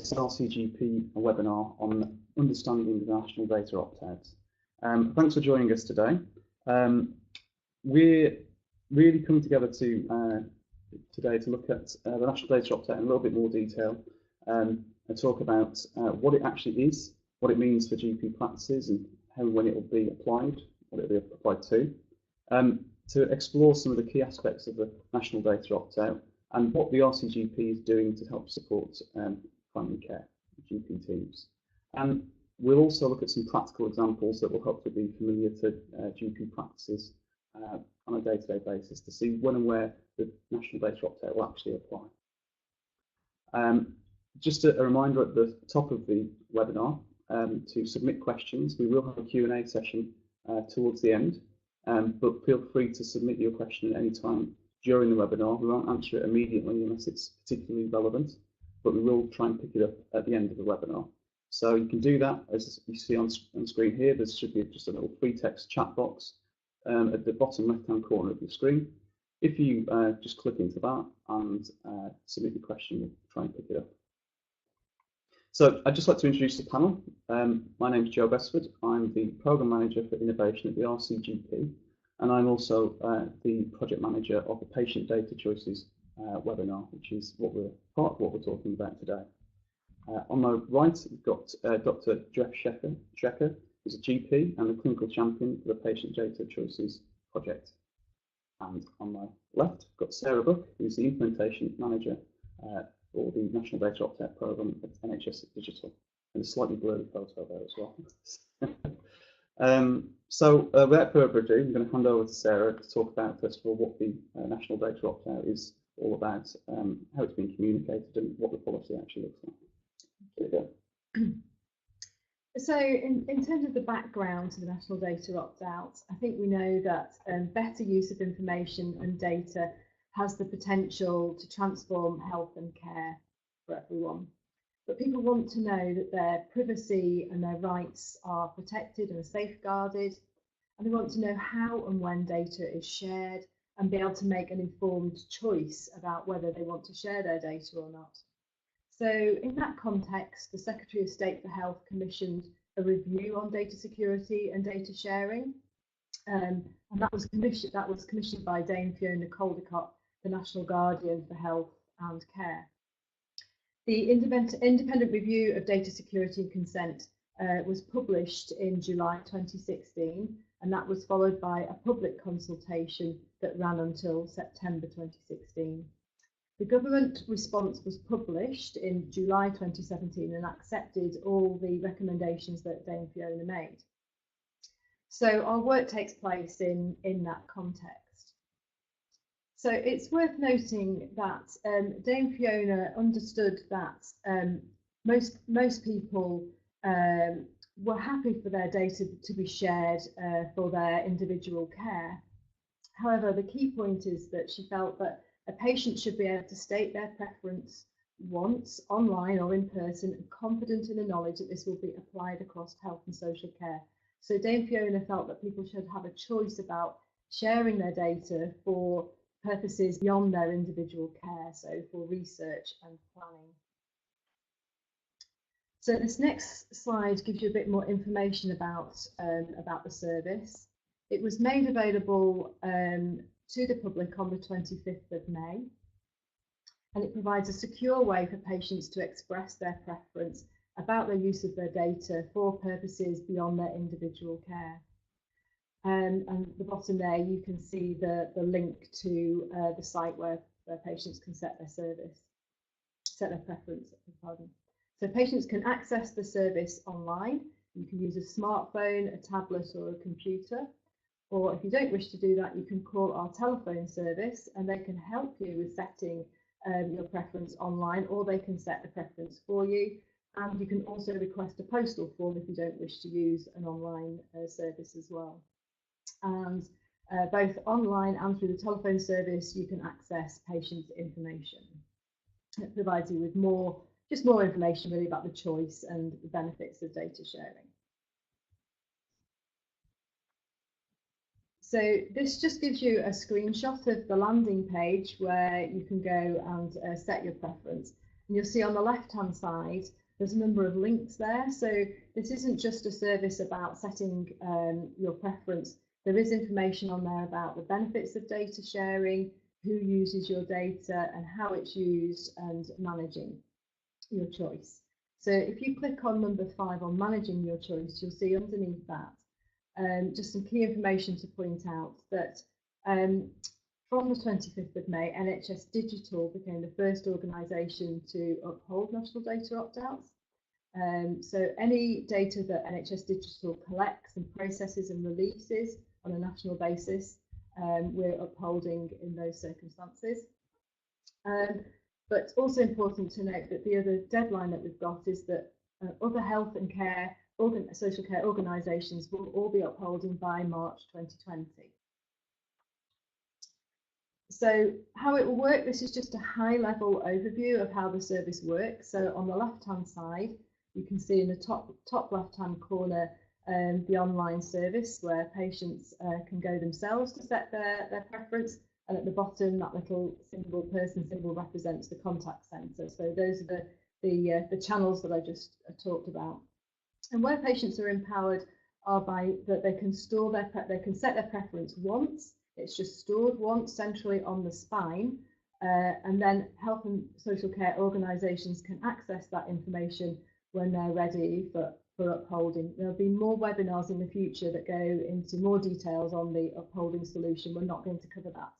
this RCGP webinar on understanding the national data opt-out. Thanks for joining us today. We're really coming together today to look at the national data opt-out in a little bit more detail and talk about what it actually is, what it means for GP practices, and how and when it will be applied, what it will be applied to explore some of the key aspects of the national data opt-out and what the RCGP is doing to help support primary care GP teams. And we'll also look at some practical examples that will help to be familiar to GP practices on a day-to-day basis to see when and where the national data opt-out will actually apply. Just a reminder at the top of the webinar to submit questions. We will have a Q&A session towards the end, but feel free to submit your question at any time during the webinar. We won't answer it immediately unless it's particularly relevant, but we will try and pick it up at the end of the webinar. So you can do that, as you see on screen here. There should be just a little free text chat box at the bottom left-hand corner of your screen. If you just click into that and submit your question, we'll try and pick it up. So I'd just like to introduce the panel. My name is Joe Besford. I'm the Programme Manager for Innovation at the RCGP, and I'm also the Project Manager of the Patient Data Choices webinar, which is part of what we're talking about today. On my right, we've got Dr Geoff Schrecker, who's a GP and a clinical champion for the Patient Data Choices project. And on my left, we've got Sara, who's the Implementation Manager for the National Data Opt-out Programme at NHS Digital, and a slightly blurry photo there as well. So without further ado, I'm going to hand over to Sara to talk about, first of all, what the National Data Opt-out is all about, how it's been communicated, and what the policy actually looks like. Here we go. So in terms of the background to the National Data Opt-out, I think we know that better use of information and data has the potential to transform health and care for everyone. But people want to know that their privacy and their rights are protected and safeguarded, and they want to know how and when data is shared and be able to make an informed choice about whether they want to share their data or not. So in that context, the Secretary of State for Health commissioned a review on data security and data sharing, and that was commissioned by Dame Fiona Caldicott, the National Guardian for Health and Care. The independent review of data security and consent was published in July 2016, and that was followed by a public consultation that ran until September 2016. The government response was published in July 2017 and accepted all the recommendations that Dame Fiona made. So our work takes place in that context. So it's worth noting that Dame Fiona understood that most people were happy for their data to be shared for their individual care. However, the key point is that she felt that a patient should be able to state their preference once, online or in person, and confident in the knowledge that this will be applied across health and social care. So Dame Fiona felt that people should have a choice about sharing their data for purposes beyond their individual care, so for research and planning. So this next slide gives you a bit more information about the service. It was made available to the public on the 25th of May, and it provides a secure way for patients to express their preference about their use of their data for purposes beyond their individual care. And at the bottom there, you can see the link to the site where patients can set their preference. Pardon. So patients can access the service online. You can use a smartphone, a tablet, or a computer. Or if you don't wish to do that, you can call our telephone service and they can help you with setting your preference online, or they can set the preference for you. And you can also request a postal form if you don't wish to use an online service as well. And both online and through the telephone service, you can access patient information. It provides you with more information really about the choice and the benefits of data sharing. So this just gives you a screenshot of the landing page where you can go and set your preference. And you'll see on the left-hand side, there's a number of links there. So this isn't just a service about setting your preference. There is information on there about the benefits of data sharing, who uses your data and how it's used, and managing your choice. So if you click on number 5 on managing your choice, you'll see underneath that just some key information to point out that from the 25th of May, NHS Digital became the first organisation to uphold national data opt-outs. So any data that NHS Digital collects and processes and releases on a national basis, we're upholding in those circumstances. But also important to note that the other deadline that we've got is that other health and care, social care organisations will all be upholding by March 2020. So how it will work, this is just a high-level overview of how the service works. So on the left-hand side, you can see in the top left-hand corner the online service where patients can go themselves to set their preference. And at the bottom, that little person symbol represents the contact centre. So those are the channels that I just talked about. And where patients are empowered are by that they can store they can set their preference once. It's just stored once centrally on the spine, and then health and social care organisations can access that information when they're ready for upholding. There'll be more webinars in the future that go into more details on the upholding solution. We're not going to cover that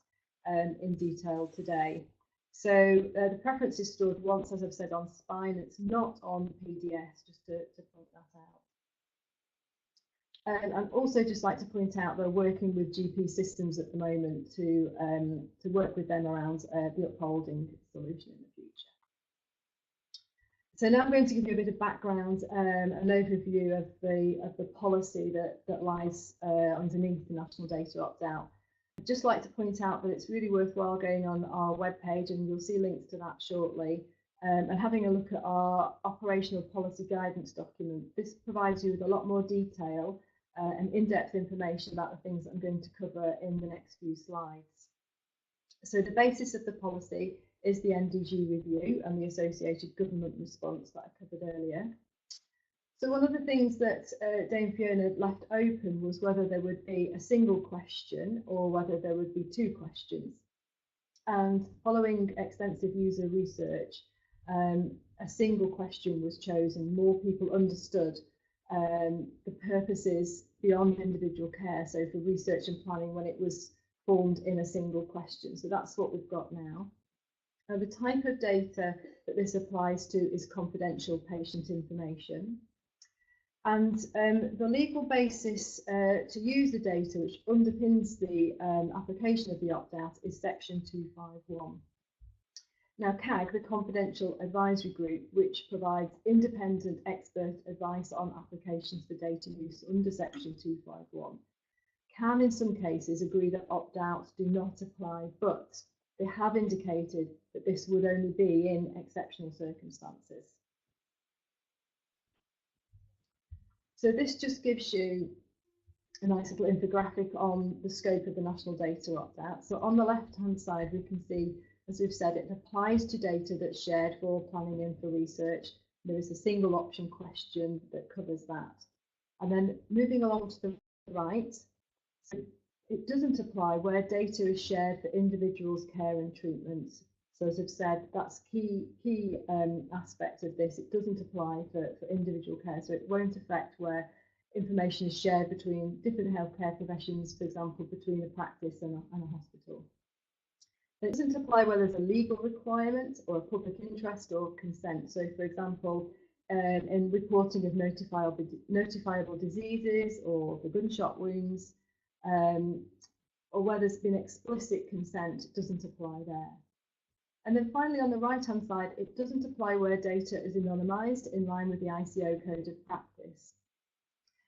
in detail today. So the preference is stored once, as I've said, on spine. It's not on PDS, just to point that out. I'd also just like to point out they're working with GP systems at the moment to work with them around the upholding solution in the future. So now I'm going to give you a bit of background, an overview of the policy that lies underneath the National Data Opt-out. I'd just like to point out that it's really worthwhile going on our webpage, and you'll see links to that shortly, and having a look at our operational policy guidance document. This provides you with a lot more detail and in-depth information about the things that I'm going to cover in the next few slides. So the basis of the policy is the NDG review and the associated government response that I covered earlier. So one of the things that Dame Fiona left open was whether there would be a single question or whether there would be 2 questions. And following extensive user research, a single question was chosen. More people understood the purposes beyond individual care, so for research and planning, when it was formed in a single question. So that's what we've got now. The type of data that this applies to is confidential patient information. And the legal basis to use the data, which underpins the application of the opt-out, is section 251. Now, CAG, the Confidential Advisory Group, which provides independent expert advice on applications for data use under section 251, can in some cases agree that opt-outs do not apply, but they have indicated that this would only be in exceptional circumstances. So this just gives you a nice little infographic on the scope of the National Data Opt-out. So on the left-hand side, we can see, as we've said, it applies to data that's shared for planning and for research. There is a single option question that covers that. And then moving along to the right, so it doesn't apply where data is shared for individuals' care and treatment. So as I've said, that's key aspect of this. It doesn't apply for individual care, so it won't affect where information is shared between different healthcare professions, for example, between a practice and a hospital. It doesn't apply where there's a legal requirement or a public interest or consent. So, for example, in reporting of notifiable diseases or for gunshot wounds, or where there's been explicit consent, it doesn't apply there. And then finally, on the right-hand side, it doesn't apply where data is anonymised in line with the ICO Code of Practice.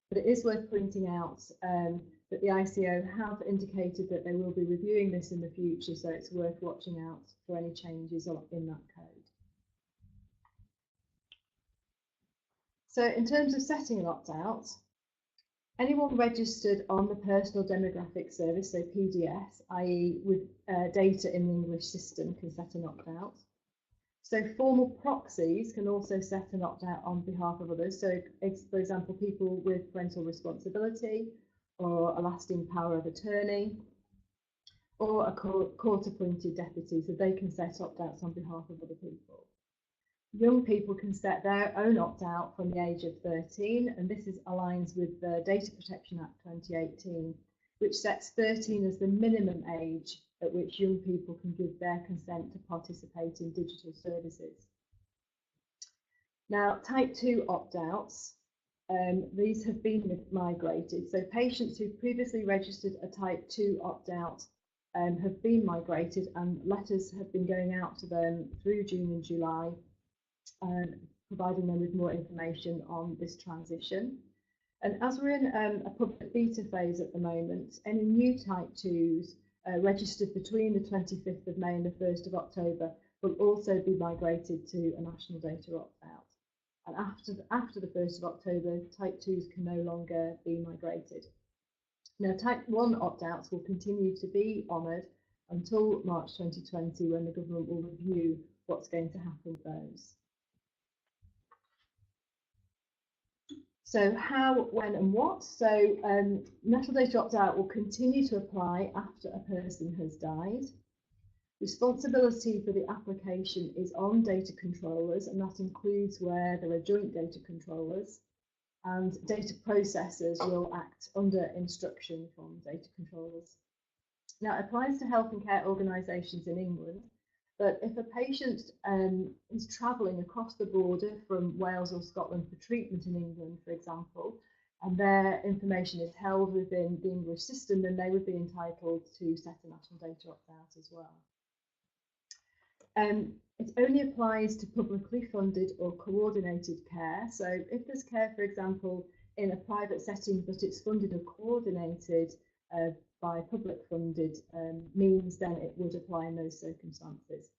But it is worth pointing out that the ICO have indicated that they will be reviewing this in the future, so it's worth watching out for any changes in that code. So in terms of setting an opt-out, anyone registered on the Personal Demographic Service, so PDS, i.e. with data in the English system, can set an opt-out. So formal proxies can also set an opt-out on behalf of others. So, for example, people with parental responsibility or a lasting power of attorney, or a court-appointed deputy, so they can set opt-outs on behalf of other people. Young people can set their own opt-out from the age of 13, and this aligns with the Data Protection Act 2018, which sets 13 as the minimum age at which young people can give their consent to participate in digital services. Now, type 2 opt-outs, these have been migrated. So patients who previously registered a type 2 opt-out have been migrated, and letters have been going out to them through June and July, providing them with more information on this transition. And as we're in a public beta phase at the moment, any new type 2s registered between the 25th of May and the 1st of October will also be migrated to a national data opt-out. And after the 1st of October, type 2s can no longer be migrated. Now, type 1 opt-outs will continue to be honoured until March 2020, when the government will review what's going to happen with those. So how, when and what? So national data opt-out will continue to apply after a person has died. Responsibility for the application is on data controllers, and that includes where there are joint data controllers, and data processors will act under instruction from data controllers. Now, it applies to health and care organisations in England, but if a patient is travelling across the border from Wales or Scotland for treatment in England, for example, and their information is held within the English system, then they would be entitled to set a national data opt-out as well. It only applies to publicly funded or coordinated care. So if there's care, for example, in a private setting, but it's funded or coordinated by public funded means, then it would apply in those circumstances.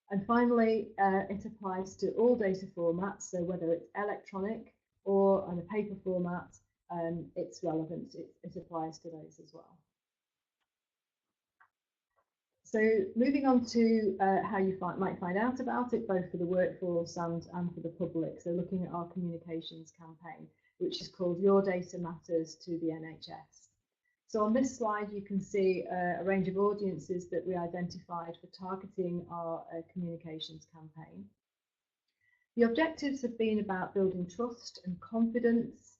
And finally, it applies to all data formats. So whether it's electronic or on a paper format, it's relevant. It applies to those as well. So moving on to how you might find out about it, both for the workforce and for the public. So looking at our communications campaign, which is called Your Data Matters to the NHS. So on this slide, you can see a range of audiences that we identified for targeting our communications campaign. The objectives have been about building trust and confidence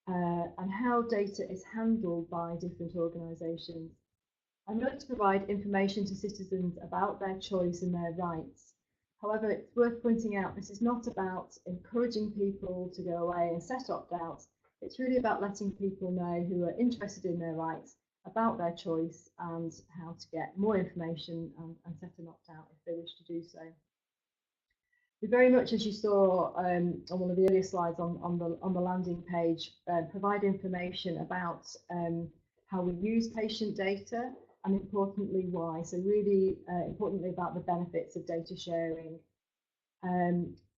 and how data is handled by different organisations. I'm going to provide information to citizens about their choice and their rights. However, it's worth pointing out this is not about encouraging people to go away and set opt-outs. It's really about letting people know who are interested in their rights about their choice and how to get more information and set an opt-out if they wish to do so. We very much, as you saw on one of the earlier slides on the landing page, provide information about how we use patient data, and importantly why. So really importantly about the benefits of data sharing.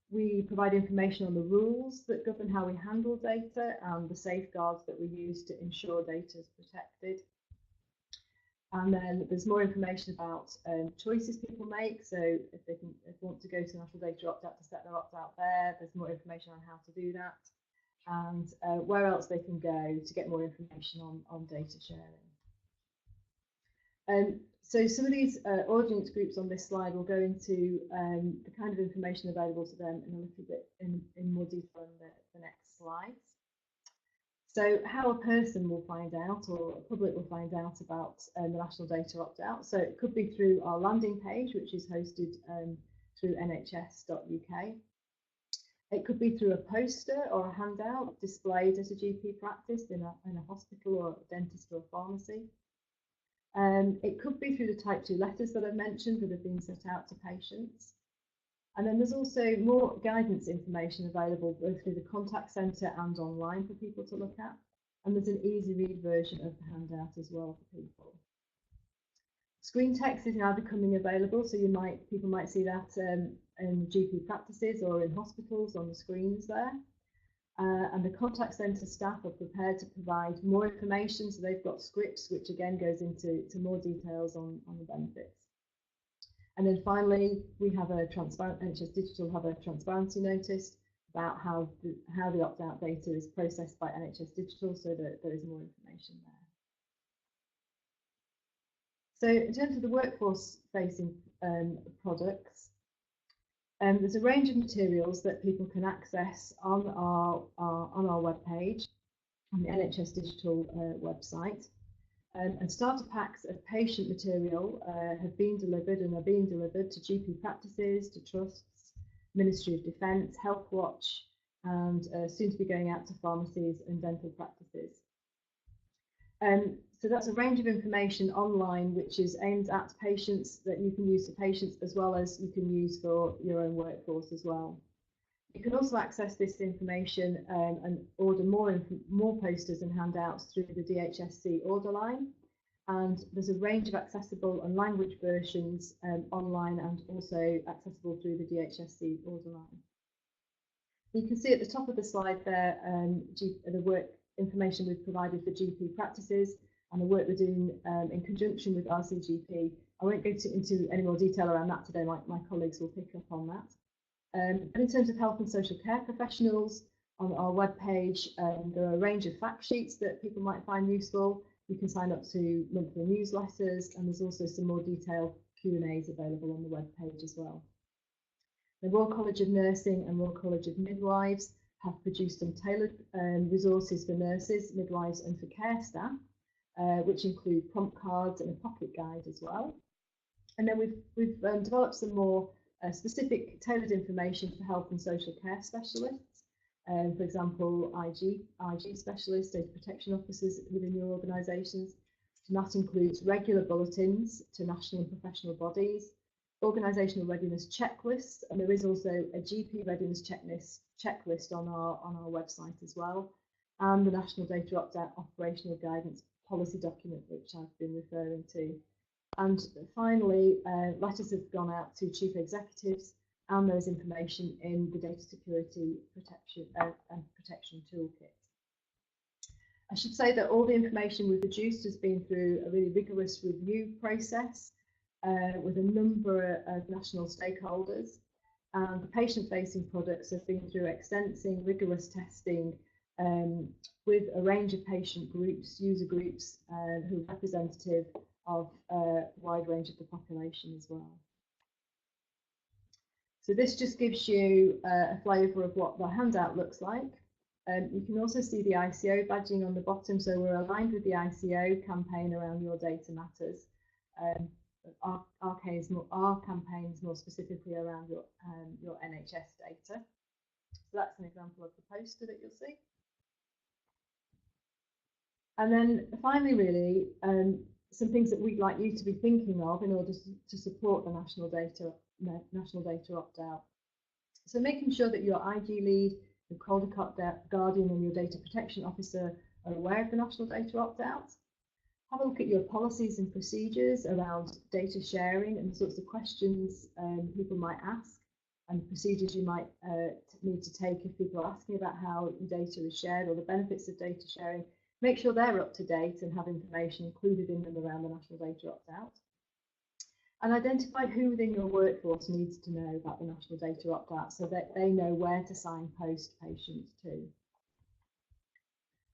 We provide information on the rules that govern how we handle data and the safeguards that we use to ensure data is protected. And then there's more information about choices people make. So if they want to go to national data opt-out to set their opt-out there, there's more information on how to do that, and where else they can go to get more information on data sharing. So some of these audience groups on this slide will go into the kind of information available to them in a little bit in more detail in the next slides. So how a person will find out, or the public will find out about the national data opt-out. So it could be through our landing page, which is hosted through nhs.uk. It could be through a poster or a handout displayed at a GP practice in a hospital or a dentist or a pharmacy. It could be through the type 2 letters that I've mentioned that have been sent out to patients. And then there's also more guidance information available both through the contact centre and online for people to look at. And there's an easy read version of the handout as well for people. Screen text is now becoming available, so people might see that in GP practices or in hospitals on the screens there. And the contact centre staff are prepared to provide more information, so they've got scripts which again goes into more details on the benefits. And then finally, we have a NHS Digital have a transparency notice about how the opt-out data is processed by NHS Digital, so that there is more information there. So in terms of the workforce-facing products, there's a range of materials that people can access on our webpage, on the NHS Digital website. And starter packs of patient material have been delivered and are being delivered to GP practices, to trusts, Ministry of Defence, Health Watch, and soon to be going out to pharmacies and dental practices. So that's a range of information online which is aimed at patients, that you can use for patients as well as you can use for your own workforce as well. You can also access this information and order more posters and handouts through the DHSC order line. And there's a range of accessible and language versions online and also accessible through the DHSC order line. You can see at the top of the slide there the work information we've provided for GP practices and the work we're doing in conjunction with RCGP. I won't go into any more detail around that today, my colleagues will pick up on that. And in terms of health and social care professionals, on our webpage, there are a range of fact sheets that people might find useful. You can sign up to monthly newsletters, and there's also some more detailed Q&As available on the webpage as well. The Royal College of Nursing and Royal College of Midwives have produced some tailored resources for nurses, midwives and for care staff, which include prompt cards and a pocket guide as well. And then we've developed some more specific tailored information for health and social care specialists. For example, IG specialists, data protection officers within your organisations. And that includes regular bulletins to national and professional bodies, organisational readiness checklists, and there is also a GP readiness checklist on our website as well, and the National Data Opt-out Operational Guidance Policy document, which I've been referring to. And finally, letters have gone out to chief executives, and there is information in the Data Security and Protection Toolkit. I should say that all the information we've produced has been through a really rigorous review process with a number of national stakeholders, and the patient-facing products have been through extensive, rigorous testing with a range of patient groups, user groups, who are representative of a wide range of the population as well. So this just gives you a flavour of what the handout looks like. You can also see the ICO badging on the bottom, so we're aligned with the ICO campaign around Your Data Matters. Our campaigns more specifically around your NHS data. So that's an example of the poster that you'll see. And then finally, really, some things that we'd like you to be thinking of in order to support the national data opt-out. So making sure that your IG lead, your Caldecott Guardian and your data protection officer are aware of the national data opt-out. Have a look at your policies and procedures around data sharing and the sorts of questions people might ask, and the procedures you might need to take if people are asking about how data is shared or the benefits of data sharing. Make sure they're up to date and have information included in them around the national data opt-out. And identify who within your workforce needs to know about the national data opt-out so that they know where to signpost patients to.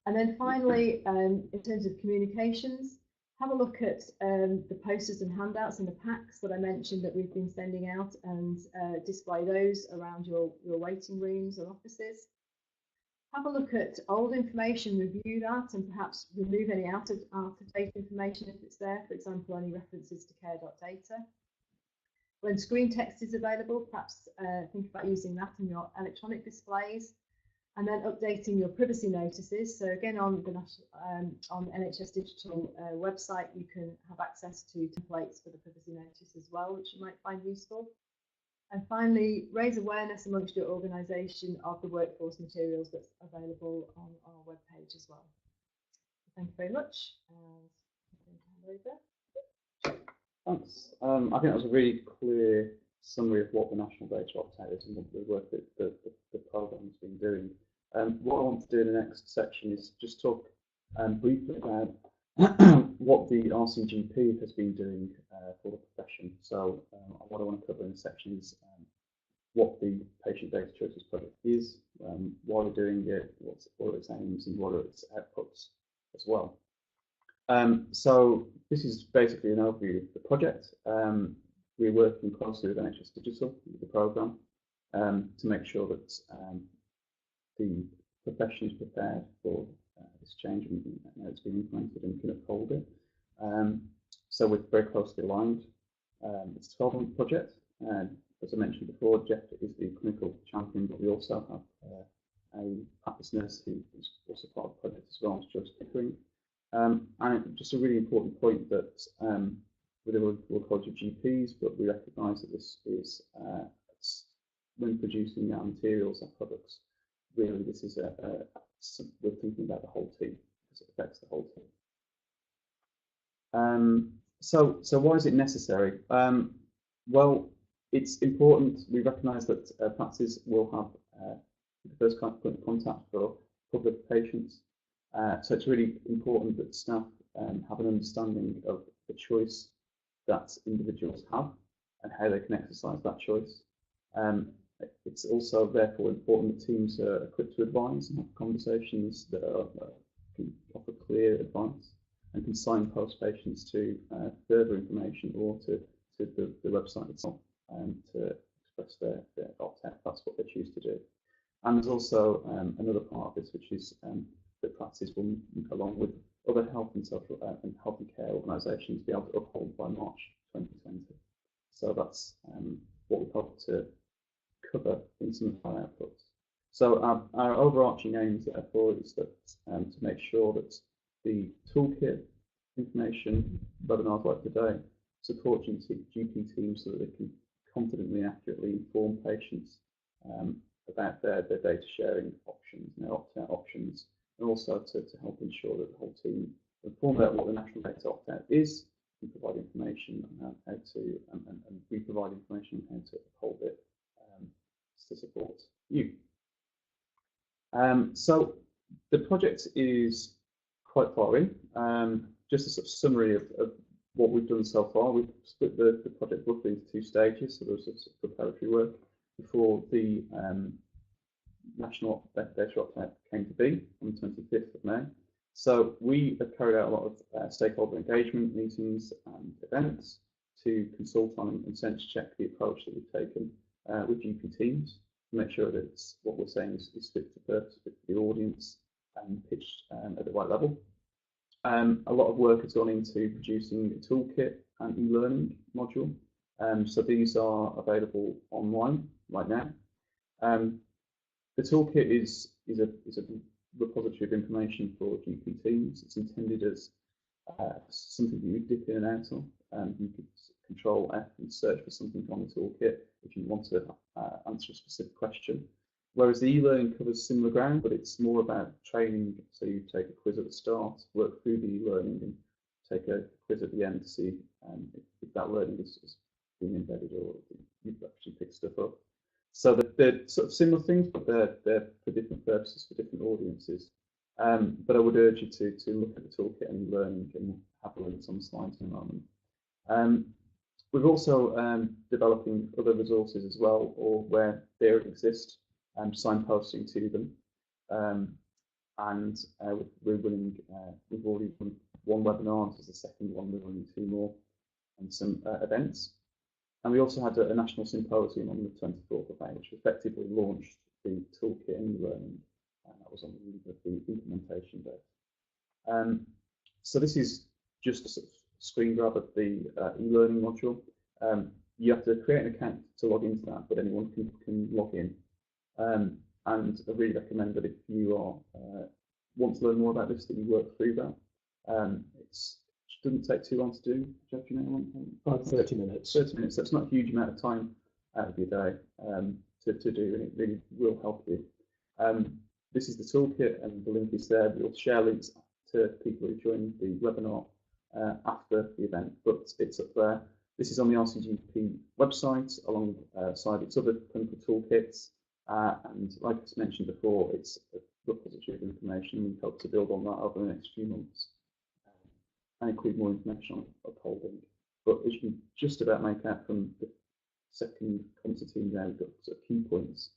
And then finally, in terms of communications, have a look at the posters and handouts and the packs that I mentioned that we've been sending out, and display those around your waiting rooms or offices. Have a look at old information, review that, and perhaps remove any out-of-date information if it's there, for example, any references to care.data. When screen text is available, perhaps think about using that in your electronic displays. And then updating your privacy notices. So again, on the NHS Digital website, you can have access to templates for the privacy notice as well, which you might find useful. And finally, raise awareness amongst your organisation of the workforce materials that's available on our webpage as well. Thank you very much. Thanks. I think that was a really clear summary of what the National Data Opt-out is and the work that the programme has been doing. What I want to do in the next section is just talk briefly about what the RCGP has been doing for the profession. So what I want to cover in this section is what the Patient Data Choices Project is, why we're doing it, what are its aims, and what are its outputs as well. So this is basically an overview of the project. We're working closely with NHS Digital, the programme, to make sure that the profession is prepared for this change and it's been implemented and can uphold it. So we're very closely aligned. It's a 12-month project. As I mentioned before, Geoff is the clinical champion, but we also have a practice nurse who is also part of the project as well, Joyce Pickering. And just a really important point that with the Royal College of GPs, but we recognise that this is when producing our materials, our products, really this is we're thinking about the whole team because it affects the whole team. So why is it necessary? Well, it's important. We recognise that practices will have the first kind of contact for public patients. So it's really important that staff have an understanding of the choice that individuals have and how they can exercise that choice. It's also therefore important that teams are equipped to advise and have conversations that can offer clear advice and can signpost patients to further information or to the website itself to express their opt-out if that's what they choose to do. And there's also another part of this, which is that practices will, along with other health and social and health and care organisations, be able to uphold by March 2020. So that's what we hope to cover in some of our outputs. So our overarching aims therefore is that to make sure that the toolkit information, webinars like today, support GP teams so that they can confidently and accurately inform patients about their data sharing options and their opt-out options, and also to help ensure that the whole team are informed about what the national data opt-out is, and provide information on how to, and we provide information on how to uphold it to support you. So the project is quite far in. Just a sort of summary of what we've done so far. We've split the project roughly into 2 stages. So there's some preparatory work before the national data opt-out came to be on the 25th of May. So we have carried out a lot of stakeholder engagement meetings and events to consult on and sense check the approach that we've taken with GP teams to make sure that it's, what we're saying is fit for purpose, fit for the audience and pitched at the right level. A lot of work has gone into producing a toolkit and e-learning module. So these are available online right now. The toolkit is a repository of information for GP teams. It's intended as something that you dip in and out of. You could Control F and search for something on the toolkit if you want to answer a specific question. Whereas the e-learning covers similar ground, but it's more about training. So you take a quiz at the start, work through the e-learning, and take a quiz at the end to see if that learning is being embedded or if you've actually picked stuff up. So they're sort of similar things, but they're for different purposes, for different audiences. But I would urge you to look at the toolkit and e-learning and have a look at some slides in a moment. We're also developing other resources as well, or where they exist, signposting to them. And we're running, we've already run 1 webinar, this is the 2nd one, we're running 2 more, and some events. And we also had a national symposium on the 24th of May, which effectively launched the toolkit and e-learning, and that was on the eve of the implementation date. So this is just a sort of screen grab of the e-learning module. You have to create an account to log into that, but anyone can log in. And I really recommend that if you are want to learn more about this, that you work through that. It doesn't take too long to do. Geoff, do you know about 30 minutes. 30 minutes. That's not a huge amount of time out of your day to do, and it really will help you. This is the toolkit, and the link is there. We'll share links to people who joined the webinar after the event, but it's up there. This is on the RCGP website alongside its other clinical toolkits, and like I mentioned before, it's a repository of information. We hope to build on that over the next few months. and include more information on upholding. But as you can just about make out from the second competency there, we've got sort of key points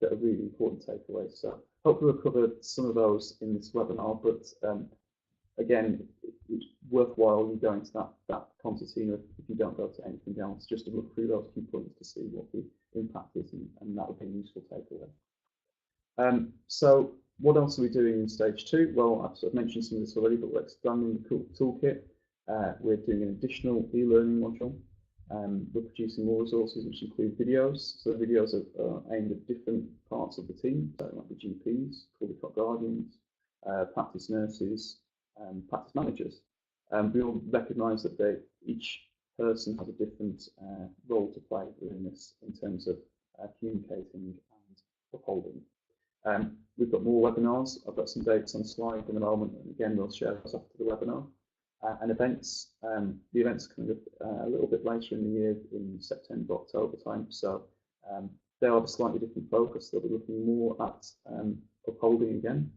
that are really important takeaways. So hopefully we'll cover some of those in this webinar, but again, it's worthwhile you going to that competency if you don't go to anything else, just to look through those key points to see what the impact is, and that would be a useful takeaway. So what else are we doing in stage 2? Well, I've sort of mentioned some of this already, but we're expanding the toolkit. We're doing an additional e-learning module. We're producing more resources which include videos. So the videos are aimed at different parts of the team, so like the GPs, Toolkit guardians, practice nurses, practice managers. We all recognise that each person has a different role to play within this in terms of communicating and upholding. We've got more webinars. I've got some dates on the slide in a moment, and again we'll share those after the webinar. And events. The events are coming up a little bit later in the year, in September, October time. So they'll have a slightly different focus. They'll be looking more at upholding again,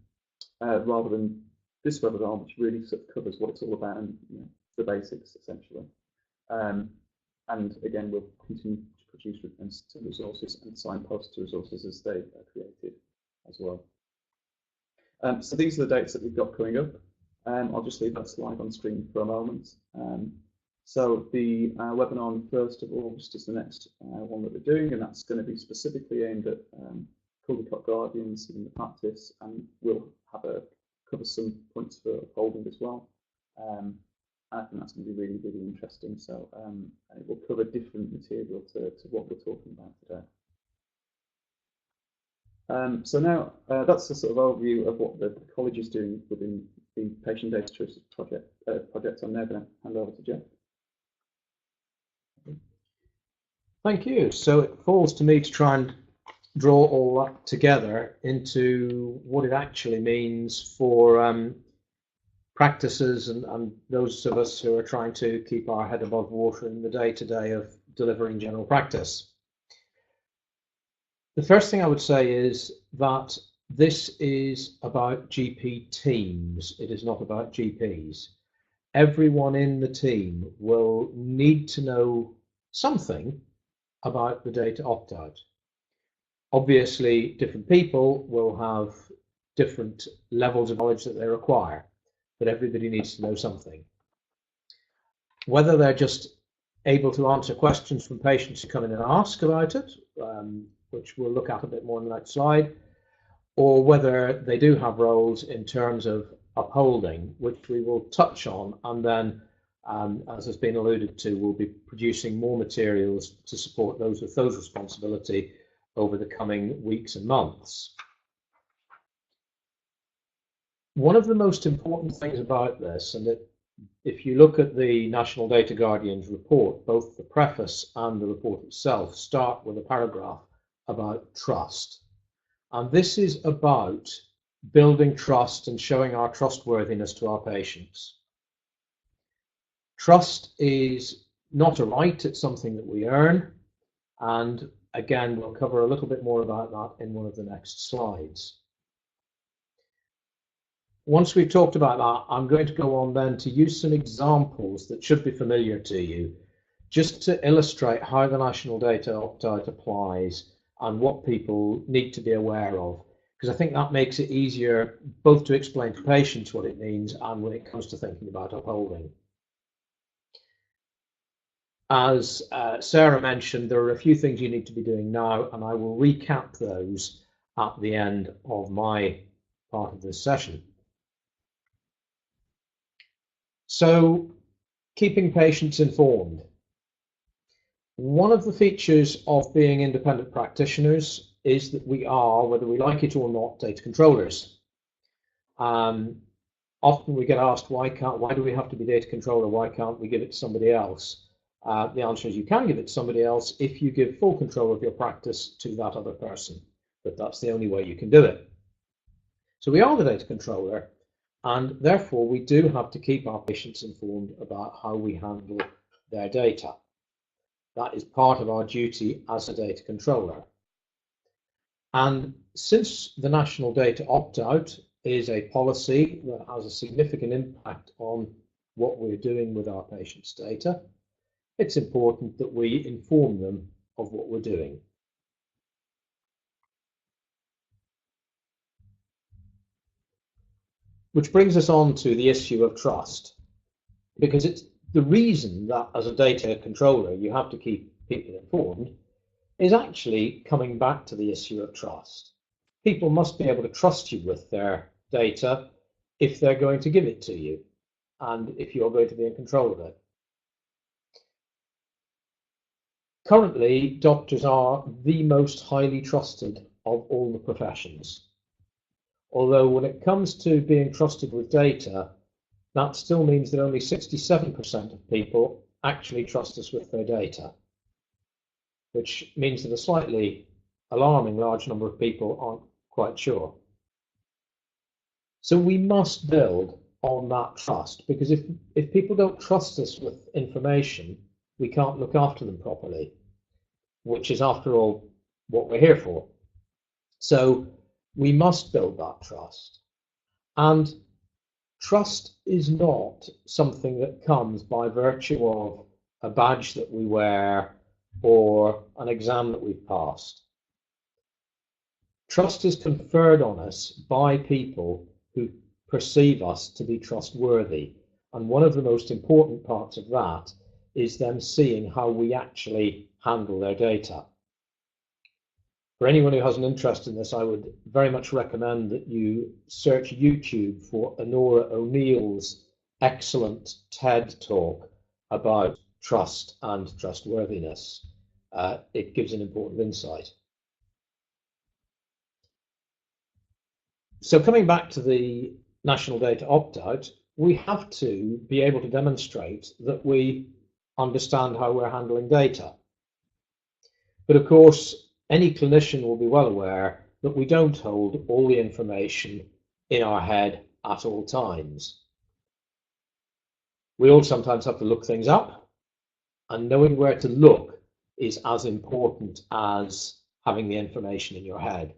rather than this webinar, which really sort of covers what it's all about and the basics essentially. And again, we'll continue to produce some resources and signpost to resources as they are created as well. So these are the dates that we've got coming up. I'll just leave that slide on screen for a moment. So the webinar on the 1st of August is the next one that we're doing, and that's going to be specifically aimed at Toolkit guardians in the practice, and we'll cover some points for upholding as well. I think that's going to be really, really interesting. So it will cover different material to what we're talking about today. So now that's the sort of overview of what the college is doing within the Patient Data Choices project. I'm now going to hand over to Geoff. Thank you. So it falls to me to try and draw all that together into what it actually means for practices and those of us who are trying to keep our head above water in the day-to-day of delivering general practice. The first thing I would say is that this is about GP teams. It is not about GPs. Everyone in the team will need to know something about the data opt-out. Obviously, different people will have different levels of knowledge that they require, but everybody needs to know something. Whether they're just able to answer questions from patients who come in and ask about it, which we'll look at a bit more in the next slide, or whether they do have roles in terms of upholding, which we will touch on, and then, as has been alluded to, we'll be producing more materials to support those with those responsibility over the coming weeks and months. One of the most important things about this, and that if you look at the National Data Guardians report, both the preface and the report itself start with a paragraph about trust. And this is about building trust and showing our trustworthiness to our patients. Trust is not a right, it's something that we earn. And again, we'll cover a little bit more about that in one of the next slides. Once we've talked about that, I'm going to go on then to use some examples that should be familiar to you, just to illustrate how the National Data Opt-out applies and what people need to be aware of, because I think that makes it easier both to explain to patients what it means and when it comes to thinking about upholding. As Sara mentioned, there are a few things you need to be doing now, and I will recap those at the end of my part of this session. So, keeping patients informed. One of the features of being independent practitioners is that we are, whether we like it or not, data controllers. Often we get asked, why do we have to be data controller? Why can't we give it to somebody else? The answer is you can give it to somebody else if you give full control of your practice to that other person, but that's the only way you can do it. So we are the data controller, and therefore we do have to keep our patients informed about how we handle their data. That is part of our duty as a data controller. And since the National Data Opt-out is a policy that has a significant impact on what we're doing with our patients' data, it's important that we inform them of what we're doing. Which brings us on to the issue of trust, because it's the reason that as a data controller you have to keep people informed is actually coming back to the issue of trust. People must be able to trust you with their data if they're going to give it to you and if you're going to be in control of it. Currently, doctors are the most highly trusted of all the professions. Although when it comes to being trusted with data, that still means that only 67% of people actually trust us with their data, which means that a slightly alarming large number of people aren't quite sure. So we must build on that trust, because if people don't trust us with information, we can't look after them properly, which is, after all, what we're here for. So we must build that trust. And trust is not something that comes by virtue of a badge that we wear or an exam that we've passed. Trust is conferred on us by people who perceive us to be trustworthy. And one of the most important parts of that is them seeing how we actually handle their data. For anyone who has an interest in this, I would very much recommend that you search YouTube for Honora O'Neill's excellent TED talk about trust and trustworthiness. It gives an important insight. So coming back to the national data opt-out, we have to be able to demonstrate that we understand how we're handling data. But of course, any clinician will be well aware that we don't hold all the information in our head at all times. We all sometimes have to look things up, and knowing where to look is as important as having the information in your head.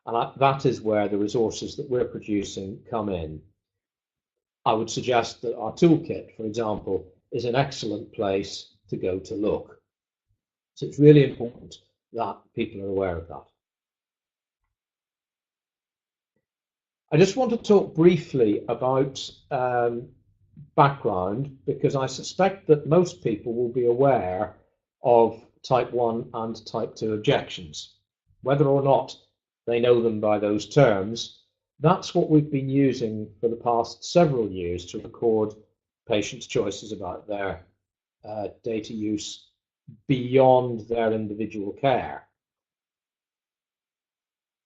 And that is where the resources that we're producing come in. I would suggest that our toolkit, for example, is an excellent place to go to look. So it's really important that people are aware of that. I just want to talk briefly about background, because I suspect that most people will be aware of type 1 and type 2 objections. Whether or not they know them by those terms, that's what we've been using for the past several years to record patients' choices about their data use beyond their individual care.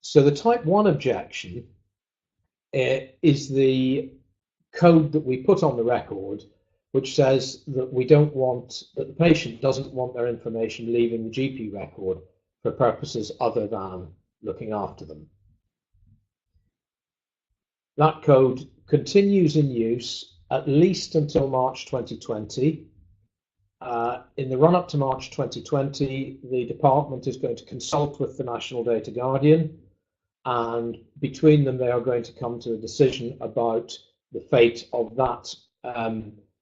So the type 1 objection is the code that we put on the record, which says that we don't want, that the patient doesn't want their information leaving the GP record for purposes other than looking after them. That code continues in use at least until March 2020. In the run-up to March 2020, the department is going to consult with the National Data Guardian, and between them they are going to come to a decision about the fate of that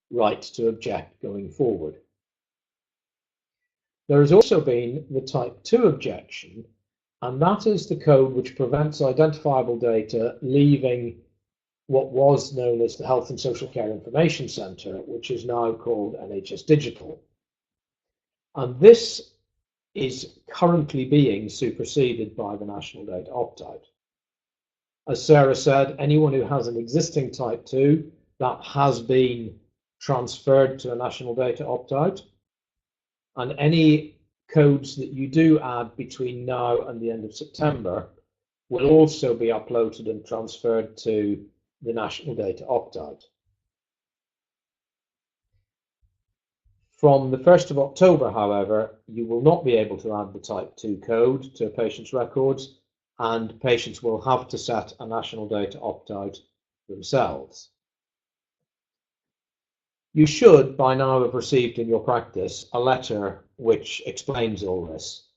right to object going forward. There has also been the type 2 objection, and that is the code which prevents identifiable data leaving what was known as the Health and Social Care Information Centre, which is now called NHS Digital. And this is currently being superseded by the National Data Opt-out. As Sarah said, anyone who has an existing type 2 that has been transferred to a National Data Opt-out, and any codes that you do add between now and the end of September will also be uploaded and transferred to the National Data Opt-out. From the 1st of October, however, you will not be able to add the type 2 code to a patient's records, and patients will have to set a National Data Opt-out themselves. You should by now have received in your practice a letter which explains all this.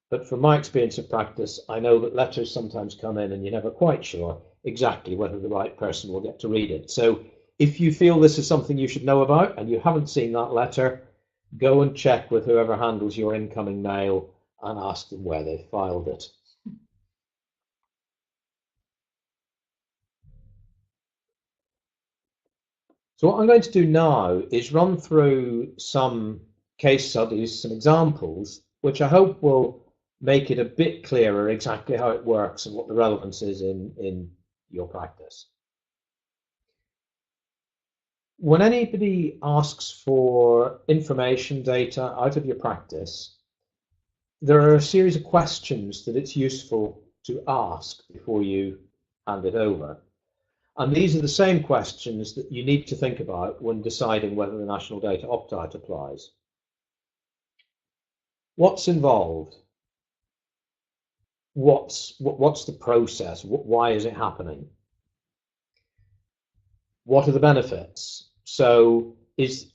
But from my experience of practice, I know that letters sometimes come in and you're never quite sure exactly whether the right person will get to read it. So if you feel this is something you should know about and you haven't seen that letter, go and check with whoever handles your incoming mail and ask them where they filed it. So what I'm going to do now is run through some case studies, some examples, which I hope will make it a bit clearer exactly how it works and what the relevance is in your practice. When anybody asks for information, data out of your practice, there are a series of questions that it's useful to ask before you hand it over. And these are the same questions that you need to think about when deciding whether the National Data Opt-out applies. What's involved? What's the process? Why is it happening? What are the benefits? So is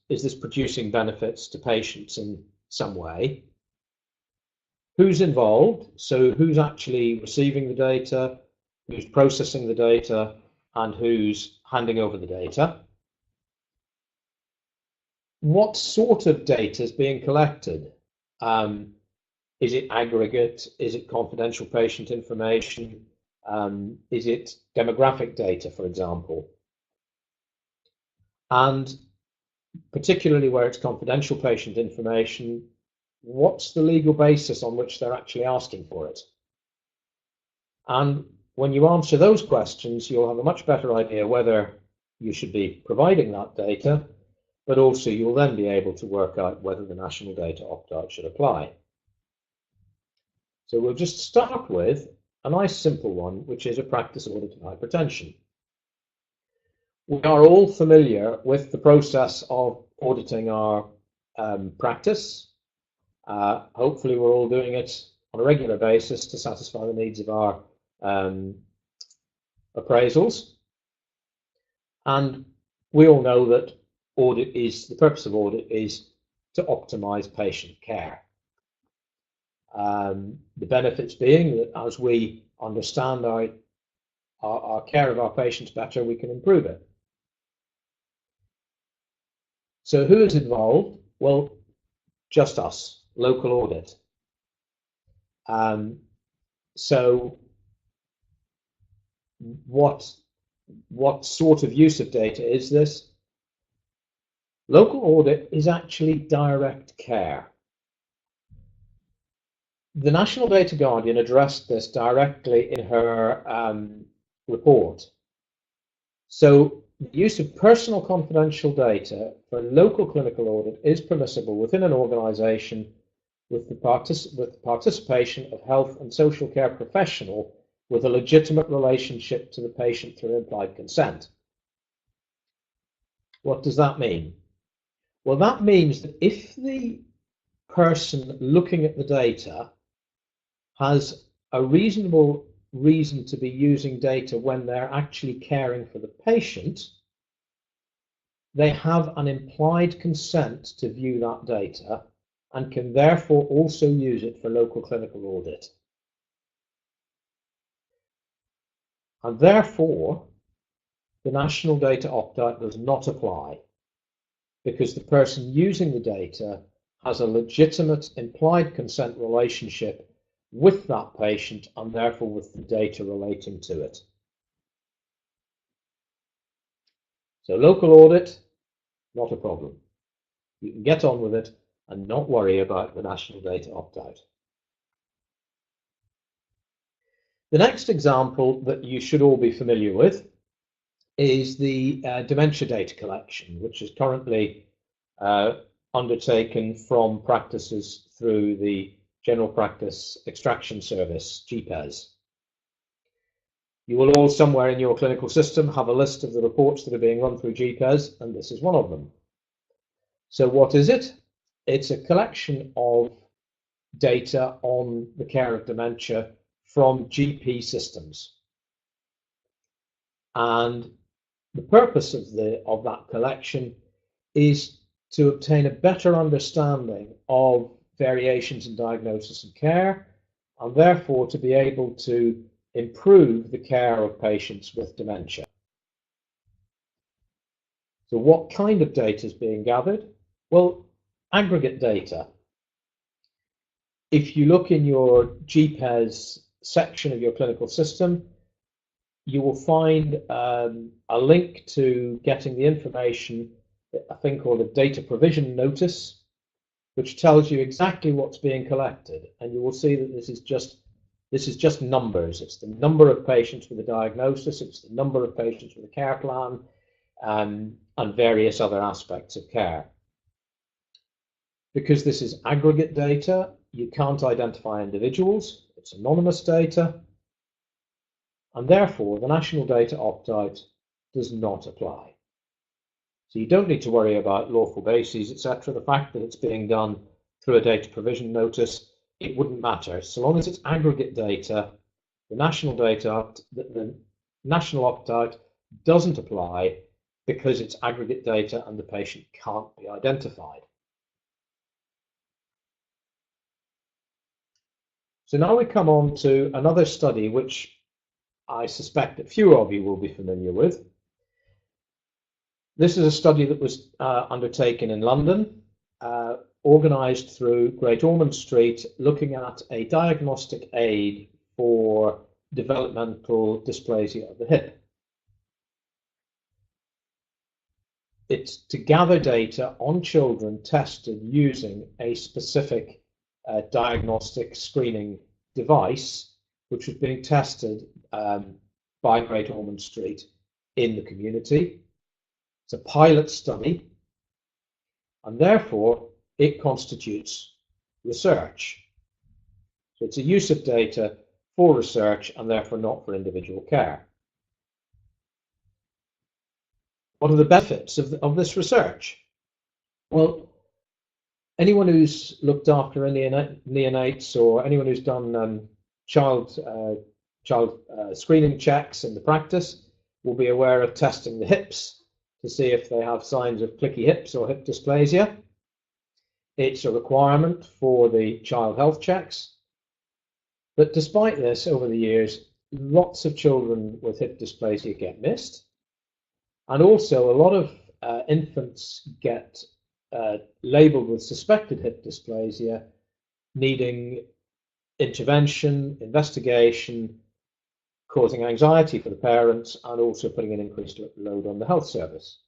this producing benefits to patients in some way? Who's involved? So who's actually receiving the data? Who's processing the data, and who's handing over the data? What sort of data is being collected? Is it aggregate? Is it confidential patient information? Is it demographic data, for example? And particularly where it's confidential patient information, what's the legal basis on which they're actually asking for it? And when you answer those questions, you'll have a much better idea whether you should be providing that data, but also you'll then be able to work out whether the National Data Opt-out should apply. So we'll just start with a nice simple one, which is a practice audit of hypertension. We are all familiar with the process of auditing our practice. Hopefully we're all doing it on a regular basis to satisfy the needs of our appraisals, and we all know that the purpose of audit is to optimize patient care. The benefits being that as we understand our care of our patients better, we can improve it. So who is involved? Well, just us, local audit. So what sort of use of data is this? Local audit is actually direct care. The National Data Guardian addressed this directly in her report. So the use of personal confidential data for local clinical audit is permissible within an organisation with the participation of health and social care professional with a legitimate relationship to the patient through implied consent. What does that mean? Well, that means that if the person looking at the data has a reasonable reason to be using data when they're actually caring for the patient, they have an implied consent to view that data and can therefore also use it for local clinical audit. And therefore, the National Data Opt-out does not apply because the person using the data has a legitimate implied consent relationship with that patient and therefore with the data relating to it. So local audit, not a problem. You can get on with it and not worry about the National Data Opt-out. The next example that you should all be familiar with is the dementia data collection, which is currently undertaken from practices through the General Practice Extraction Service, GPES. You will all somewhere in your clinical system have a list of the reports that are being run through GPES, and this is one of them. So what is it? It's a collection of data on the care of dementia from GP systems. And the purpose of that collection is to obtain a better understanding of variations in diagnosis and care, and therefore to be able to improve the care of patients with dementia. So what kind of data is being gathered? Well, aggregate data. If you look in your GPES section of your clinical system, you will find a link to getting the information, a thing called a data provision notice, which tells you exactly what's being collected. And you will see that this is just numbers. It's the number of patients with a diagnosis, it's the number of patients with a care plan, and various other aspects of care. Because this is aggregate data, you can't identify individuals, it's anonymous data, and therefore the national data opt-out does not apply. So you don't need to worry about lawful bases, etc. The fact that it's being done through a data provision notice, it wouldn't matter. So long as it's aggregate data, the national opt-out doesn't apply because it's aggregate data and the patient can't be identified. So now we come on to another study which I suspect that few of you will be familiar with. This is a study that was undertaken in London, organised through Great Ormond Street, looking at a diagnostic aid for developmental dysplasia of the hip. It's to gather data on children tested using a specific diagnostic screening device, which was being tested by Great Ormond Street in the community. It's a pilot study, and therefore it constitutes research. So it's a use of data for research and therefore not for individual care. What are the benefits of this research? Well, anyone who's looked after neonates or anyone who's done child screening checks in the practice will be aware of testing the hips to see if they have signs of clicky hips or hip dysplasia. It's a requirement for the child health checks. But despite this, over the years, lots of children with hip dysplasia get missed. And also a lot of infants get labelled with suspected hip dysplasia, needing intervention, investigation, causing anxiety for the parents, and also putting an increased load on the health service.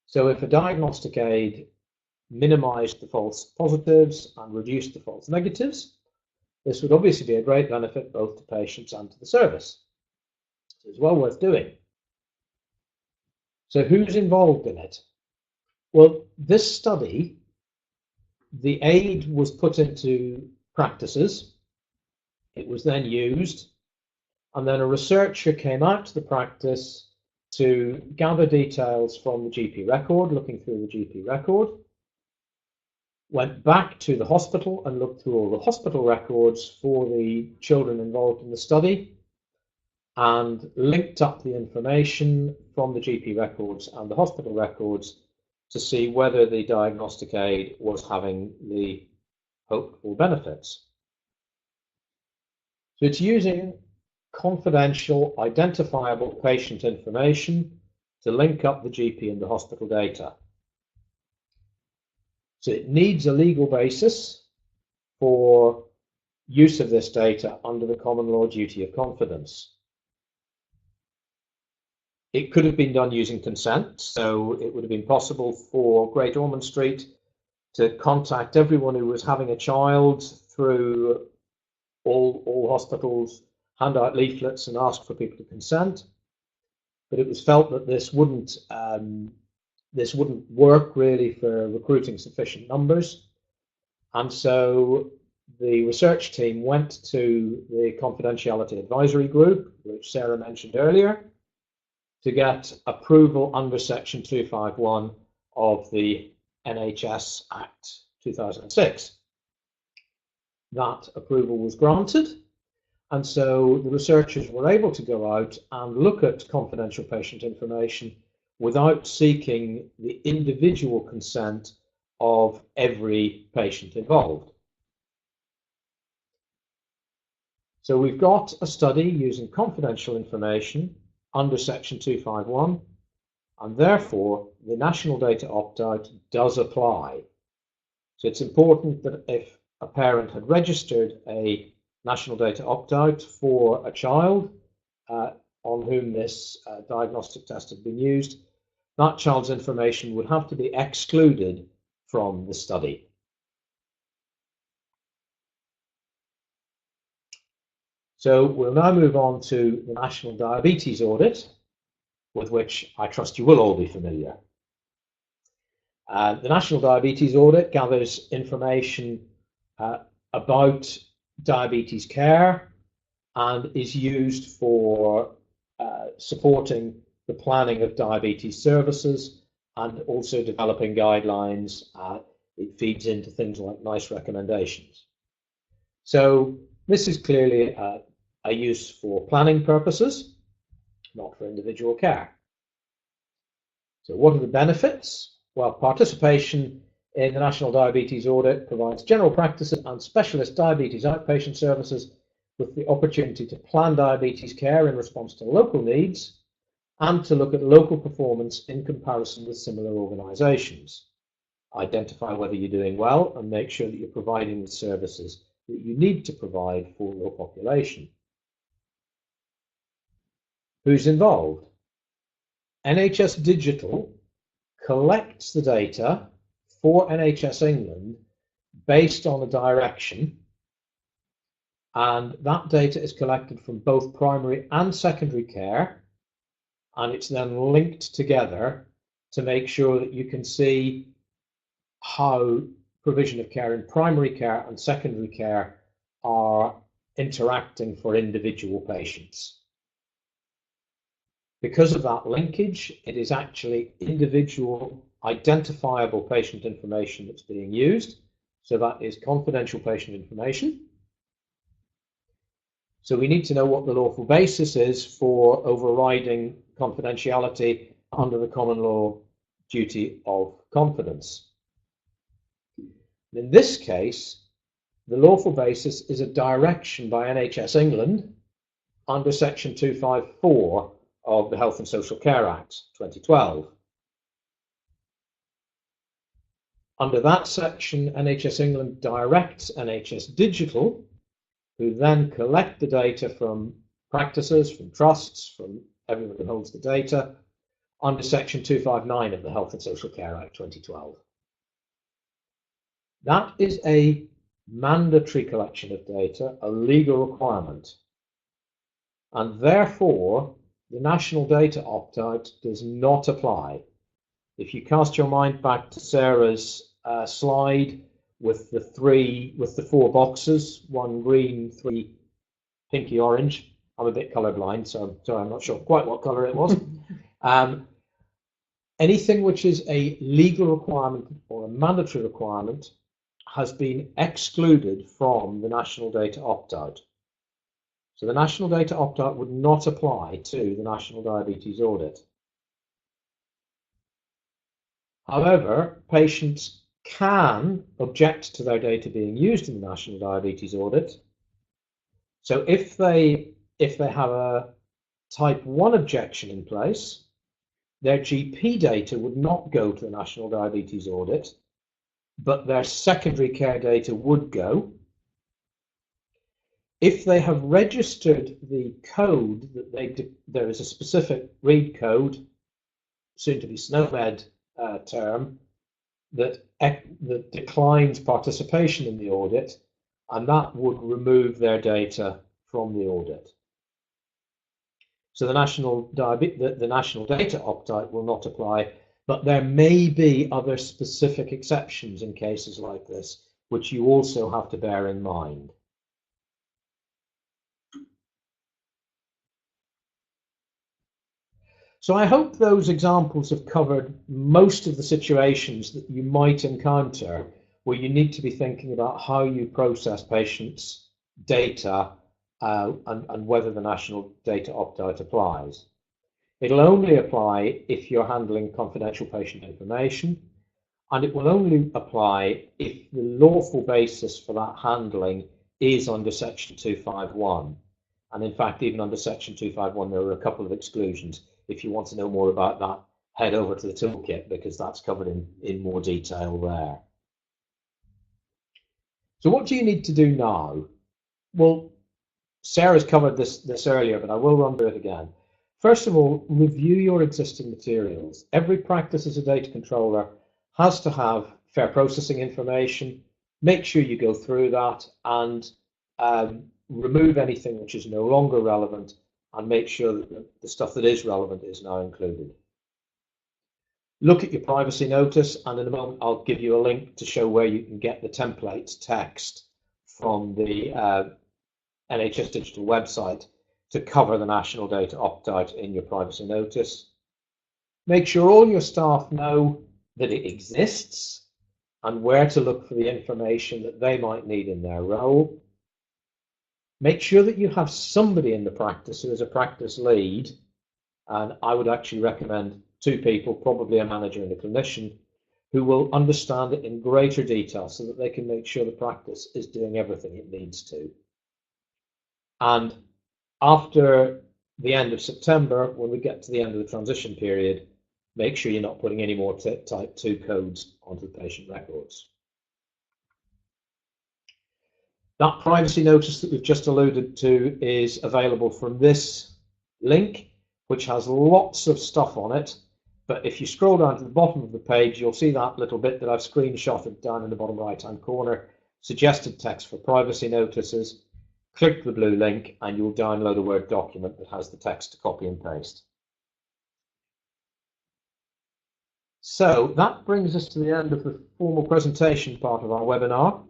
So if a diagnostic aid minimized the false positives and reduced the false negatives, this would obviously be a great benefit both to patients and to the service. So it's well worth doing. So who's involved in it? Well, this study, the aid was put into practices. It was then used, and then a researcher came out to the practice to gather details from the GP record, looking through the GP record, went back to the hospital and looked through all the hospital records for the children involved in the study, and linked up the information from the GP records and the hospital records to see whether the diagnostic aid was having the hoped for benefits. So it's using confidential, identifiable patient information to link up the GP and the hospital data. So it needs a legal basis for use of this data under the common law duty of confidence. It could have been done using consent, so it would have been possible for Great Ormond Street to contact everyone who was having a child through all hospitals, hand out leaflets and ask for people to consent. But it was felt that this wouldn't work really for recruiting sufficient numbers, and so the research team went to the confidentiality advisory group, which Sara mentioned earlier, to get approval under Section 251 of the NHS Act 2006. That approval was granted, and so the researchers were able to go out and look at confidential patient information without seeking the individual consent of every patient involved. So we've got a study using confidential information under Section 251, and therefore the national data opt-out does apply. So it's important that if a parent had registered a national data opt-out for a child on whom this diagnostic test had been used, that child's information would have to be excluded from the study. So we'll now move on to the National Diabetes Audit, with which I trust you will all be familiar. The National Diabetes Audit gathers information about diabetes care and is used for supporting the planning of diabetes services and also developing guidelines. It feeds into things like NICE recommendations. So this is clearly a use for planning purposes, not for individual care. So what are the benefits? Well, participation in the National Diabetes Audit provides general practices and specialist diabetes outpatient services with the opportunity to plan diabetes care in response to local needs and to look at local performance in comparison with similar organisations. Identify whether you're doing well and make sure that you're providing the services that you need to provide for your population. Who's involved? NHS Digital collects the data for NHS England based on a direction, and that data is collected from both primary and secondary care, and it's then linked together to make sure that you can see how provision of care in primary care and secondary care are interacting for individual patients. Because of that linkage, it is actually individual identifiable patient information that's being used. So that is confidential patient information. So we need to know what the lawful basis is for overriding confidentiality under the common law duty of confidence. In this case, the lawful basis is a direction by NHS England under Section 254 of the Health and Social Care Act 2012. Under that section, NHS England directs NHS Digital, who then collect the data from practices, from trusts, from everyone who holds the data, under Section 259 of the Health and Social Care Act 2012. That is a mandatory collection of data, a legal requirement, and therefore the national data opt-out does not apply. If you cast your mind back to Sarah's slide with the four boxes, one green, three pinky orange. I'm a bit colorblind, so I'm not sure quite what color it was. Anything which is a legal requirement or a mandatory requirement has been excluded from the national data opt-out. So the national data opt-out would not apply to the National Diabetes Audit. However, patients can object to their data being used in the National Diabetes Audit. So if they have a type 1 objection in place, their GP data would not go to the National Diabetes Audit, but their secondary care data would go. If they have registered the code that there is a specific read code, soon to be SNOMED term, that declines participation in the audit, and that would remove their data from the audit. So the national data opt-out will not apply, but there may be other specific exceptions in cases like this, which you also have to bear in mind. So I hope those examples have covered most of the situations that you might encounter where you need to be thinking about how you process patients' data and whether the national data opt-out applies. It'll only apply if you're handling confidential patient information, and it will only apply if the lawful basis for that handling is under Section 251. And in fact, even under Section 251, there are a couple of exclusions. If you want to know more about that, head over to the toolkit, because that's covered in more detail there. So what do you need to do now? Well, Sarah's covered this earlier, but I will run through it again. First of all, review your existing materials. Every practice as a data controller has to have fair processing information. Make sure you go through that and remove anything which is no longer relevant, and make sure that the stuff that is relevant is now included. Look at your privacy notice, and in a moment I'll give you a link to show where you can get the templates text from the NHS Digital website to cover the national data opt-out in your privacy notice. Make sure all your staff know that it exists and where to look for the information that they might need in their role. Make sure that you have somebody in the practice who is a practice lead, and I would actually recommend 2 people, probably a manager and a clinician, who will understand it in greater detail so that they can make sure the practice is doing everything it needs to. And after the end of September, when we get to the end of the transition period, make sure you're not putting any more type 2 codes onto the patient records. That privacy notice that we've just alluded to is available from this link, which has lots of stuff on it. But if you scroll down to the bottom of the page, you'll see that little bit that I've screenshotted down in the bottom right-hand corner, suggested text for privacy notices. Click the blue link and you'll download a Word document that has the text to copy and paste. So that brings us to the end of the formal presentation part of our webinar.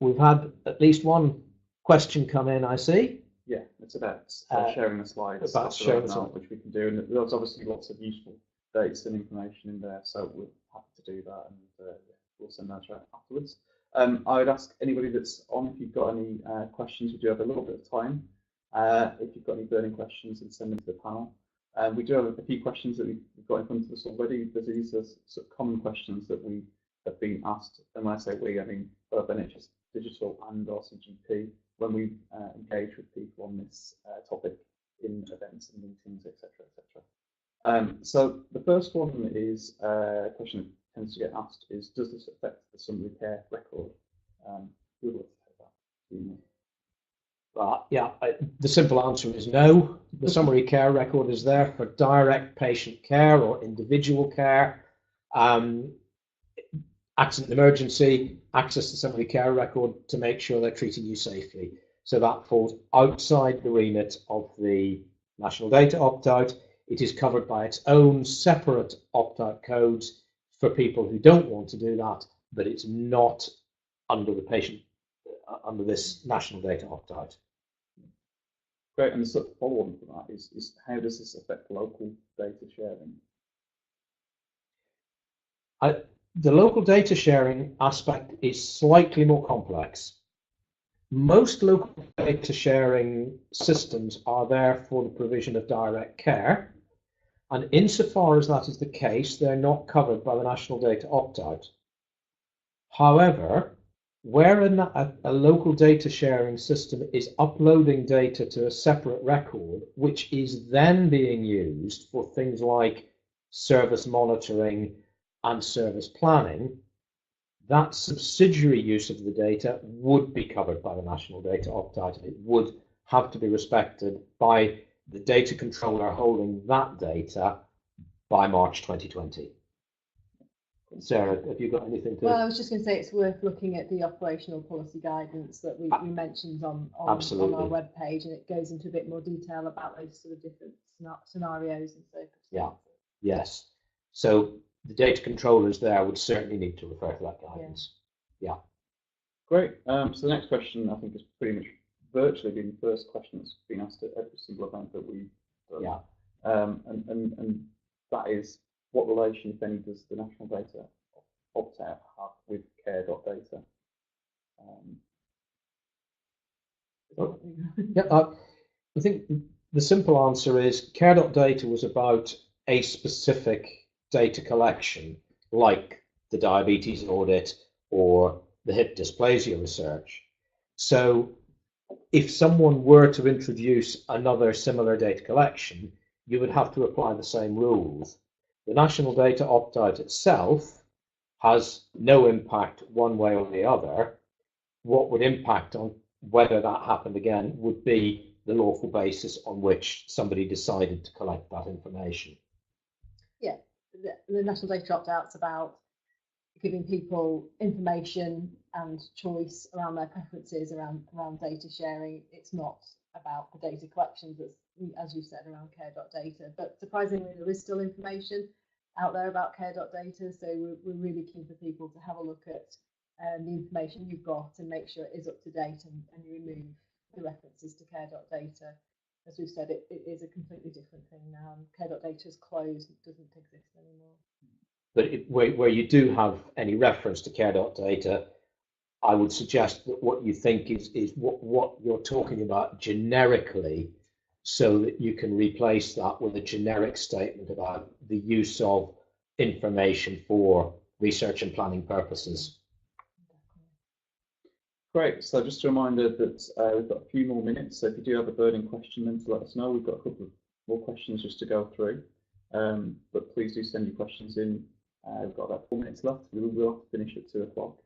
We've had at least one question come in, I see. Yeah, it's about sharing the slides, about sharing the which we can do, and there's obviously lots of useful dates and information in there, so we're happy to do that, and we'll send that out afterwards. I would ask anybody that's on, if you've got any questions. We do have a little bit of time. If you've got any burning questions, then send them to the panel. We do have a few questions that we've got in front of us already. These are sort of common questions that we have been asked, and when I say we, I mean both NHS Digital and RCGP, when we engage with people on this topic in events and meetings, etc., etc. So the first one is a question that tends to get asked is, does this affect the summary care record? Who would take that? Yeah, the simple answer is no. The summary care record is there for direct patient care or individual care. Accident emergency, access the summary care record to make sure they're treating you safely. So that falls outside the remit of the national data opt-out. It is covered by its own separate opt-out codes for people who don't want to do that, but it's not under the patient, under this national data opt-out. Great, and the sort of follow-on to that is how does this affect local data sharing? The local data sharing aspect is slightly more complex. Most local data sharing systems are there for the provision of direct care, and insofar as that is the case, they're not covered by the national data opt-out. However, where a local data sharing system is uploading data to a separate record, which is then being used for things like service monitoring and service planning, that subsidiary use of the data would be covered by the national data opt-out. It would have to be respected by the data controller holding that data by March 2020. Sarah, have you got anything to? Well, I was just going to say it's worth looking at the operational policy guidance that we mentioned on our webpage, and it goes into a bit more detail about those sort of different scenarios and circumstances. Yeah, yes. So the data controllers there would certainly need to refer to that guidance. Yeah. Great. So the next question, I think, is pretty much virtually been the first question that's been asked at every single event that we've done. Yeah. And that is, what relation, if any, does the national data opt-out have with care.data? I think the simple answer is care.data was about a specific data collection, like the diabetes audit or the hip dysplasia research. So if someone were to introduce another similar data collection, you would have to apply the same rules. The national data opt-out itself has no impact one way or the other. What would impact on whether that happened again would be the lawful basis on which somebody decided to collect that information. Yeah, the national data opt-out's about giving people information and choice around their preferences around data sharing. It's not about the data collections that's, as you said, around care.data. But surprisingly, there is still information out there about care.data, so we're really keen for people to have a look at the information you've got and make sure it is up to date, and you remove the references to care.data. As we've said, it is a completely different thing now. Care.data is closed, it doesn't exist anymore. But where you do have any reference to care.data, I would suggest that what you think is what you're talking about generically, so that you can replace that with a generic statement about the use of information for research and planning purposes. Great. So just a reminder that we've got a few more minutes. So if you do have a burning question, then to let us know. We've got a couple of more questions just to go through. But please do send your questions in. We've got about 4 minutes left. We will have to finish at 2 o'clock.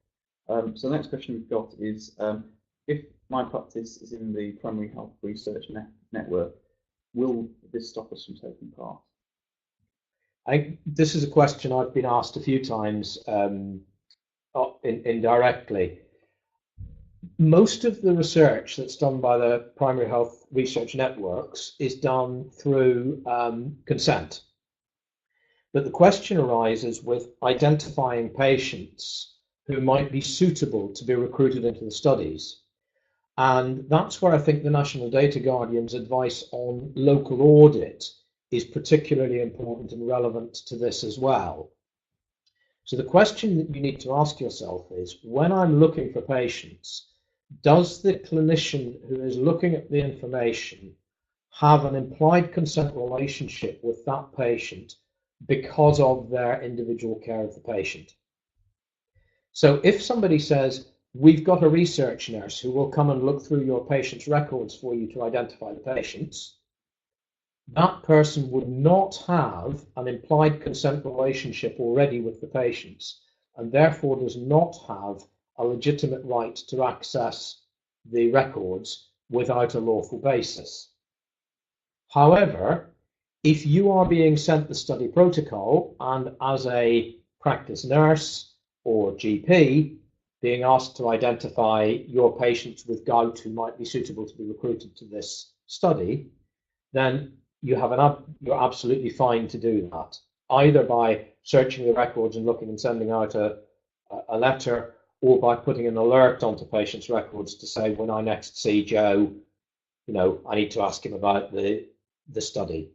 So the next question we've got is, if my practice is in the primary health research network, will this stop us from taking part? This is a question I've been asked a few times indirectly. Most of the research that's done by the primary health research networks is done through consent. But the question arises with identifying patients who might be suitable to be recruited into the studies. And that's where I think the National Data Guardian's advice on local audit is particularly important and relevant to this as well. So the question that you need to ask yourself is, when I'm looking for patients, does the clinician who is looking at the information have an implied consent relationship with that patient because of their individual care of the patient? So if somebody says, we've got a research nurse who will come and look through your patient's records for you to identify the patients, that person would not have an implied consent relationship already with the patients, and therefore does not have a legitimate right to access the records without a lawful basis. However, if you are being sent the study protocol and as a practice nurse or GP being asked to identify your patients with gout who might be suitable to be recruited to this study, then you're absolutely fine to do that, either by searching the records and looking and sending out a letter, or by putting an alert onto patients' records to say, when I next see Joe, I need to ask him about the study.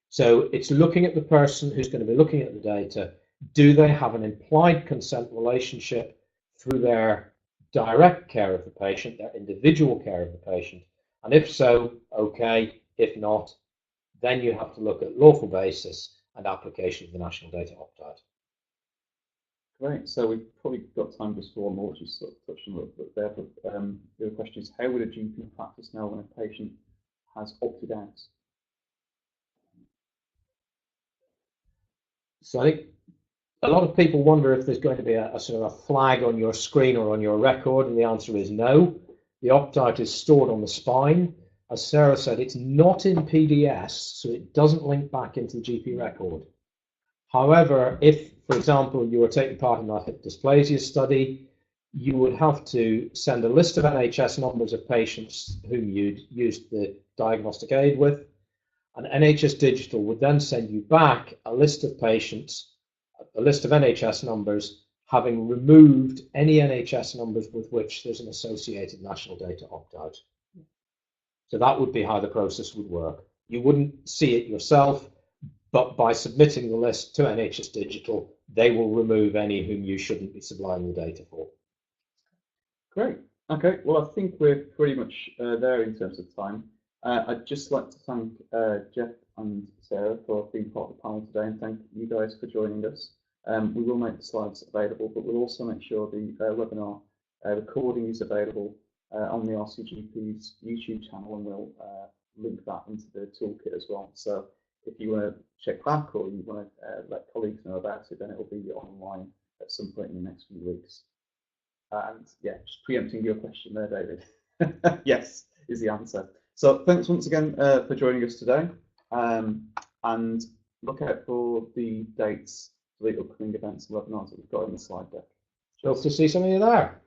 So it's looking at the person who's going to be looking at the data. Do they have an implied consent relationship through their direct care of the patient, their individual care of the patient? And if so, okay. If not, then you have to look at lawful basis and application of the national data opt-out. Great. So we've probably got time just for one more, which is sort of touched on a little bit there. But the other question is, how would a GP practice know when a patient has opted out? So I think a lot of people wonder if there's going to be a sort of a flag on your screen or on your record, and the answer is no. The opt-out is stored on the spine. As Sarah said, it's not in PDS, so it doesn't link back into the GP record. However, if, for example, you were taking part in that Hip Dysplasia study, you would have to send a list of NHS numbers of patients whom you'd used the diagnostic aid with, and NHS Digital would then send you back a list of patients, a list of NHS numbers, having removed any NHS numbers with which there's an associated national data opt-out. So that would be how the process would work. You wouldn't see it yourself, but by submitting the list to NHS Digital, they will remove any whom you shouldn't be supplying the data for. Great. Okay. Well, I think we're pretty much there in terms of time. I'd just like to thank Geoff and Sarah for being part of the panel today, and thank you guys for joining us. We will make the slides available, but we'll also make sure the webinar recording is available on the RCGP's YouTube channel, and we'll link that into the toolkit as well. So if you want to check back or you want to let colleagues know about it, then it will be online at some point in the next few weeks. And yeah, just preempting your question there, David. Yes, is the answer. So thanks once again for joining us today. And look out for the dates for the upcoming events and webinars that we've got in the slide deck. Hope to see some of you there.